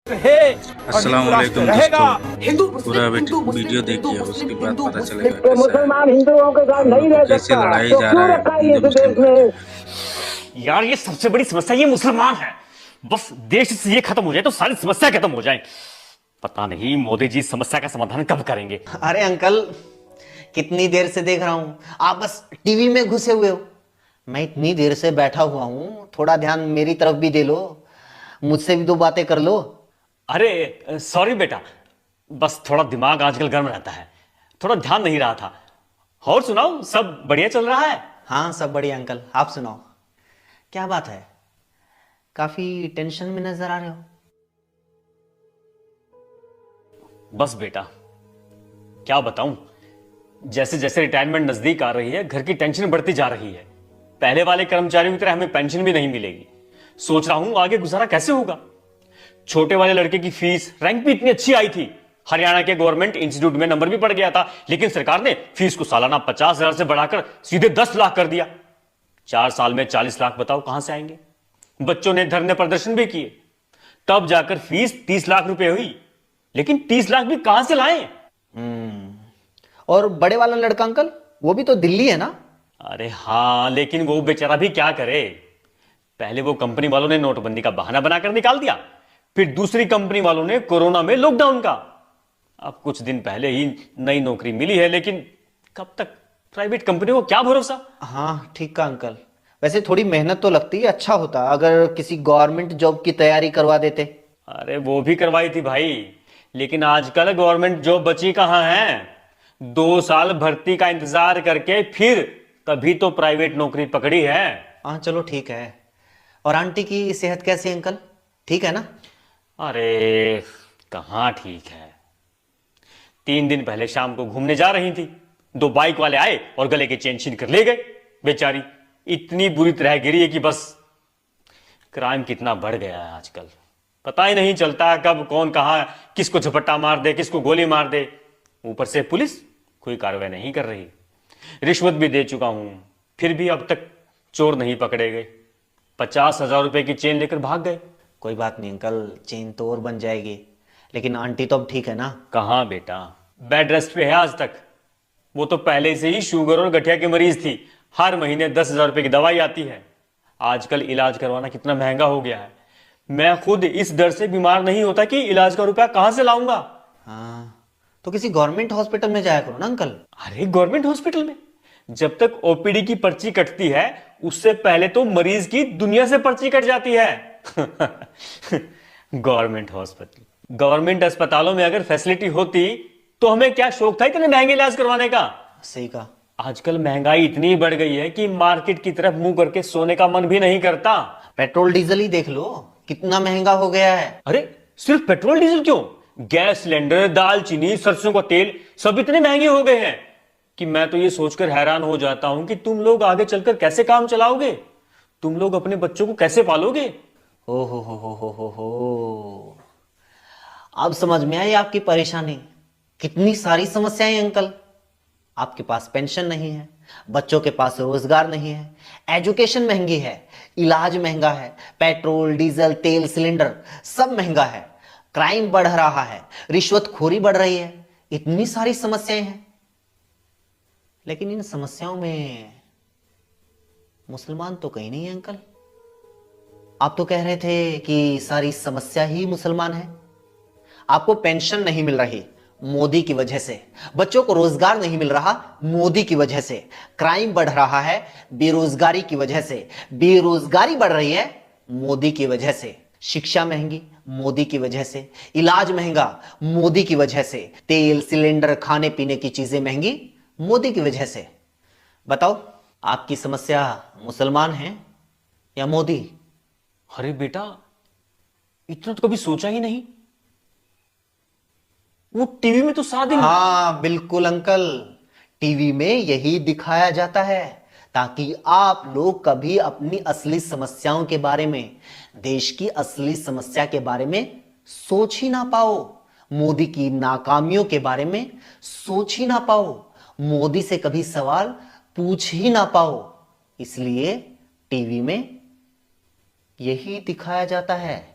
अस्सलाम वालेकुम दोस्तों, पूरा वीडियो देखिए, उसके बाद पता चलेगा कैसा मुसलमान हिंदुओं के साथ हम लोग नहीं को रह कैसे सकता लड़ाई तो जा क्यों रहा है रखा है हिंदू इस मुस्लिम देश में। यार ये सबसे बड़ी समस्या ये मुसलमान है। बस देश से ये खत्म हो जाए तो सारी समस्या खत्म हो जाए। पता नहीं मोदी जी इस समस्या का समाधान कब करेंगे। अरे अंकल, कितनी देर से देख रहा हूं, आप बस टीवी में घुसे हुए हो। मैं इतनी देर से बैठा हुआ हूं, थोड़ा ध्यान मेरी तरफ भी दे लो, मुझसे भी दो बातें कर लो। अरे सॉरी बेटा, बस थोड़ा दिमाग आजकल गर्म रहता है, थोड़ा ध्यान नहीं रहा था। और सुनाओ, सब बढ़िया चल रहा है? हाँ सब बढ़िया अंकल, आप सुनाओ, क्या बात है? काफी टेंशन में नजर आ रहे हो। बस बेटा, क्या बताऊं, जैसे जैसे रिटायरमेंट नजदीक आ रही है घर की टेंशन बढ़ती जा रही है। पहले वाले कर्मचारियों की तरह हमें पेंशन भी नहीं मिलेगी। सोच रहा हूं आगे गुजारा कैसे होगा। छोटे वाले लड़के की फीस, रैंक भी इतनी अच्छी आई थी, हरियाणा के गवर्नमेंट इंस्टीट्यूट में नंबर भी पड़ गया था, लेकिन सरकार ने फीस को सालाना 50,000 से बढ़ाकर सीधे 10 लाख कर दिया। 4 साल में 40 लाख बताओ कहां से आएंगे। बच्चों ने धरने प्रदर्शन भी किए, तब जाकर फीस 30 लाख रुपए हुई, लेकिन 30 लाख भी कहां से लाएं? और बड़े वाला लड़का अंकल, वो भी तो दिल्ली है ना? अरे हाँ, लेकिन वो बेचारा भी क्या करे। पहले वो कंपनी वालों ने नोटबंदी का बहाना बनाकर निकाल दिया, फिर दूसरी कंपनी वालों ने कोरोना में लॉकडाउन का। अब कुछ दिन पहले ही नई नौकरी मिली है, लेकिन कब तक? प्राइवेट कंपनी को क्या भरोसा। हाँ ठीक का अंकल, वैसे थोड़ी मेहनत तो लगती है, अच्छा होता अगर किसी गवर्नमेंट जॉब की तैयारी करवा देते। अरे वो भी करवाई थी भाई, लेकिन आजकल गवर्नमेंट जॉब बची कहां है। 2 साल भर्ती का इंतजार करके फिर तभी तो प्राइवेट नौकरी पकड़ी है। हाँ चलो ठीक है। और आंटी की सेहत कैसी है अंकल, ठीक है ना? अरे कहाँ ठीक है। 3 दिन पहले शाम को घूमने जा रही थी, 2 बाइक वाले आए और गले के चेन छीन कर ले गए। बेचारी इतनी बुरी तरह गिरी है कि बस। क्राइम कितना बढ़ गया है आजकल, पता ही नहीं चलता कब कौन कहां किसको झपट्टा मार दे, किसको गोली मार दे। ऊपर से पुलिस कोई कार्रवाई नहीं कर रही। रिश्वत भी दे चुका हूं, फिर भी अब तक चोर नहीं पकड़े गए। 50,000 रुपए की चेन लेकर भाग गए। कोई बात नहीं अंकल, चेन तो और बन जाएगी, लेकिन आंटी तो अब ठीक है ना? कहां बेटा, बेड रेस्ट पे है आज तक। वो तो पहले से ही शुगर और गठिया की मरीज थी, हर महीने 10,000 रुपए की दवाई आती है। आजकल इलाज करवाना कितना महंगा हो गया है। मैं खुद इस डर से बीमार नहीं होता कि इलाज का रुपया कहां से लाऊंगा। हाँ तो किसी गवर्नमेंट हॉस्पिटल में जाया करो ना अंकल। अरे गवर्नमेंट हॉस्पिटल में जब तक ओपीडी की पर्ची कटती है, उससे पहले तो मरीज की दुनिया से पर्ची कट जाती है। गवर्नमेंट हॉस्पिटल, गवर्नमेंट अस्पतालों में अगर फैसिलिटी होती तो हमें क्या शौक था इतने महंगे इलाज करवाने का। सही कहा। आजकल महंगाई इतनी बढ़ गई है कि मार्केट की तरफ मुंह करके सोने का मन भी नहीं करता। पेट्रोल डीजल ही देख लो, कितना महंगा हो गया है। अरे सिर्फ पेट्रोल डीजल क्यों, गैस सिलेंडर, दाल चीनी, सरसों का तेल सब इतने महंगे हो गए हैं कि मैं तो ये सोचकर हैरान हो जाता हूं कि तुम लोग आगे चलकर कैसे काम चलाओगे, तुम लोग अपने बच्चों को कैसे पालोगे। ओ हो। अब समझ में आई आपकी परेशानी। कितनी सारी समस्याएं अंकल। आपके पास पेंशन नहीं है, बच्चों के पास रोजगार नहीं है, एजुकेशन महंगी है, इलाज महंगा है, पेट्रोल डीजल तेल सिलेंडर सब महंगा है, क्राइम बढ़ रहा है, रिश्वतखोरी बढ़ रही है, इतनी सारी समस्याएं हैं। लेकिन इन समस्याओं में मुसलमान तो कहीं नहीं है अंकल। आप तो कह रहे थे कि सारी समस्या ही मुसलमान है। आपको पेंशन नहीं मिल रही मोदी की वजह से, बच्चों को रोजगार नहीं मिल रहा मोदी की वजह से, क्राइम बढ़ रहा है बेरोजगारी की वजह से, बेरोजगारी बढ़ रही है मोदी की वजह से, शिक्षा महंगी मोदी की वजह से, इलाज महंगा मोदी की वजह से, तेल सिलेंडर खाने पीने की चीजें महंगी मोदी की वजह से। बताओ आपकी समस्या मुसलमान है या मोदी? अरे बेटा, इतना तो कभी सोचा ही नहीं। वो टीवी में तो सारा दिन। हाँ बिल्कुल अंकल, टीवी में यही दिखाया जाता है ताकि आप लोग कभी अपनी असली समस्याओं के बारे में, देश की असली समस्या के बारे में सोच ही ना पाओ, मोदी की नाकामियों के बारे में सोच ही ना पाओ, मोदी से कभी सवाल पूछ ही ना पाओ। इसलिए टीवी में यही दिखाया जाता है।